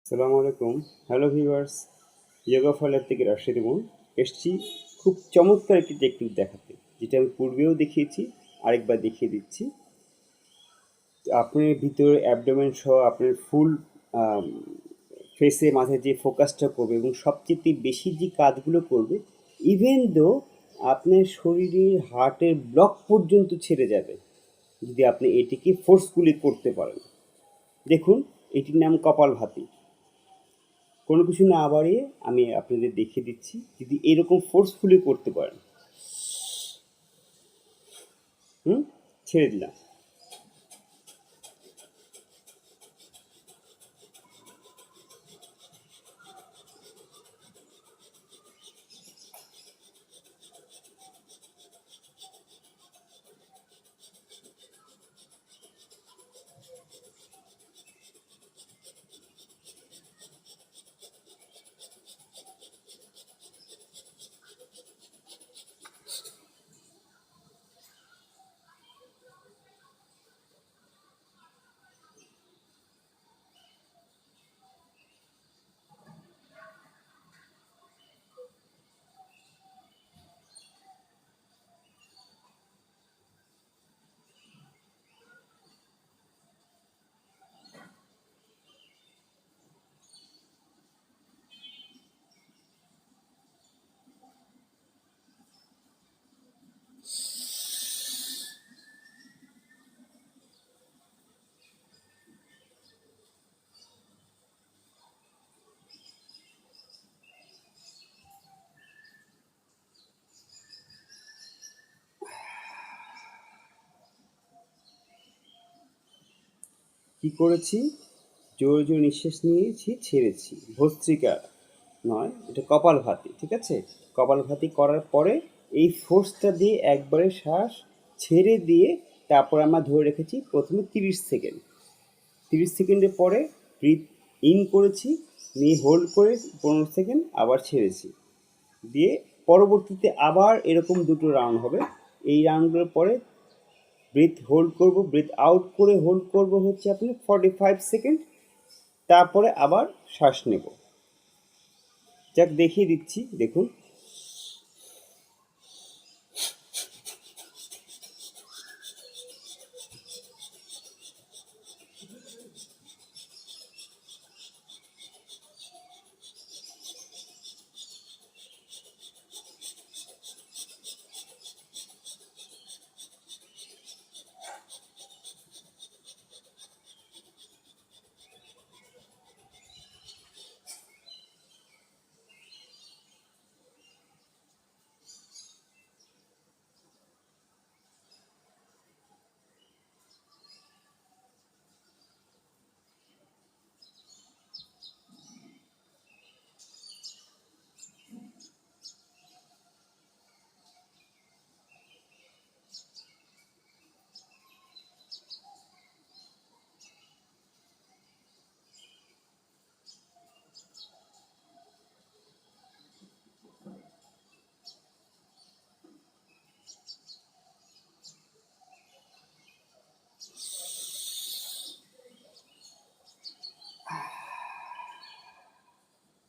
সালামু আলাইকুম। Hello viewers, yoga for lab থেকে রাশিদ ইমন এসছি খুব চমৎকার একটি টেকনিক দেখাতে, যেটা আমি পূর্বেও দেখিয়েছি, আরেকবার দেখিয়ে দিচ্ছি। আপনার ভিতরে অ্যাবডোমেন সহ আপনার ফুল ফেসে মাথায় যে ফোকাসটা করবে এবং সবচেয়ে বেশি যে কাজগুলো করবে, ইভেন দো আপনার শরীরের হার্টের ব্লক পর্যন্ত ছেড়ে যাবে যদি আপনি এটিকে ফোর্সফুলি করতে পারেন। দেখুন, এটির নাম কপালভাতি। কোনো কিছু না বাড়িয়ে আমি আপনাদের দেখিয়ে দিচ্ছি, যদি এরকম ফোর্সফুলি করতে পারেন। ছেড়ে দিলাম। কি করেছি? জোরে জোরে নিঃশ্বাস নিয়েছি, ছেড়েছি। ভস্ত্রিকা নয়, এটা কপালভাতি, ঠিক আছে? কপালভাতি করার পরে এই ফোর্সটা দিয়ে একবারে শ্বাস ছেড়ে দিয়ে তারপর আমরা ধরে রেখেছি প্রথমে 30 সেকেন্ড। 30 সেকেন্ডের পরে ব্রিথ ইন করেছি, নিয়ে হোল্ড করে 15 সেকেন্ড, আবার ছেড়েছি। দিয়ে পরবর্তীতে আবার এরকম দুটো রাউন্ড হবে। এই রাউন্ডগুলোর পরে ব্রিথ হোল্ড করব, ব্রিথ আউট করে হোল্ড করব হচ্ছে আপনি 45 সেকেন্ড, তারপরে আবার শ্বাস নেব। যাক, দেখিয়ে দিচ্ছি, দেখুন।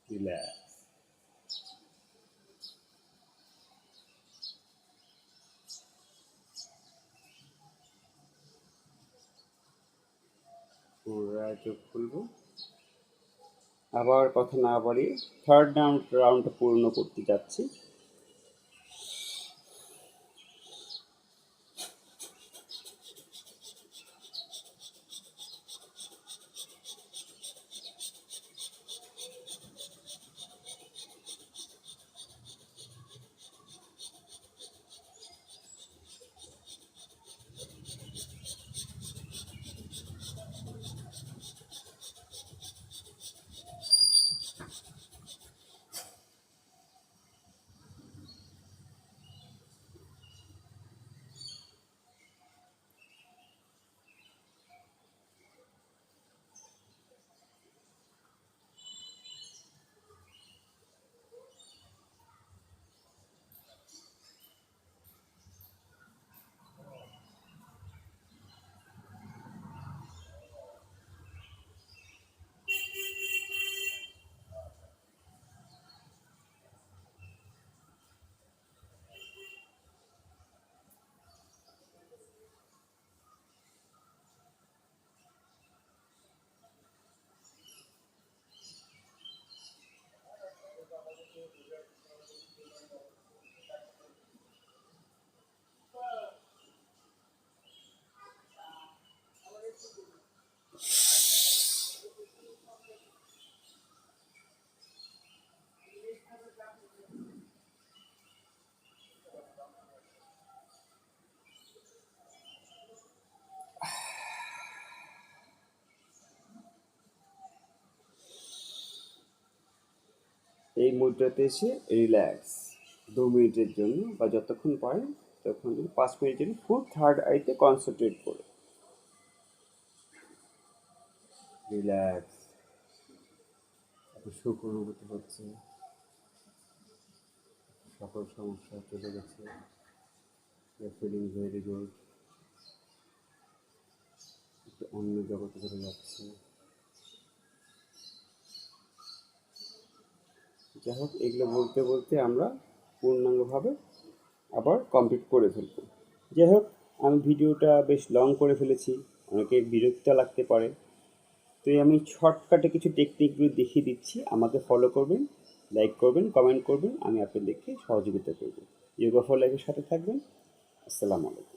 রিল্যাক্স। পুনরায় চোখ খুলব। আবার কথা না বাড়িয়ে থার্ড রাউন্ডটা পূর্ণ করতে যাচ্ছি। এই মুদ্রাতে এসে রিল্যাক্স 2 মিনিটের জন্য বা যতক্ষণ পারেন ততক্ষণ 5 মিনিটের জন্য ফুল থার্ড আইতে কনসেন্ট্রেট করে রিল্যাক্স। সুখ অনুভূতি হচ্ছে, সকল সমস্যা চলে গেছে, ফিলিং ভেরি গুড, একটু অন্য জগতে চলে যাচ্ছে। যাই হোক, এগুলো বলতে বলতে আমরা পূর্ণাঙ্গভাবে আবার কমপ্লিট করে ফেলব। যাই হোক, আমি ভিডিওটা বেশ লং করে ফেলেছি, অনেকে বিরক্ত লাগতে পারে, তো আমি শর্টকাটে কিছু টেকনিকগুলো দেখিয়ে দিচ্ছি, আমাকে ফলো করবেন, লাইক করবেন, কমেন্ট করবেন, আমি আপনাদেরকে সহযোগিতা করব। যোগা ফর লাইফের সাথে থাকবেন। আসসালামু আলাইকুম।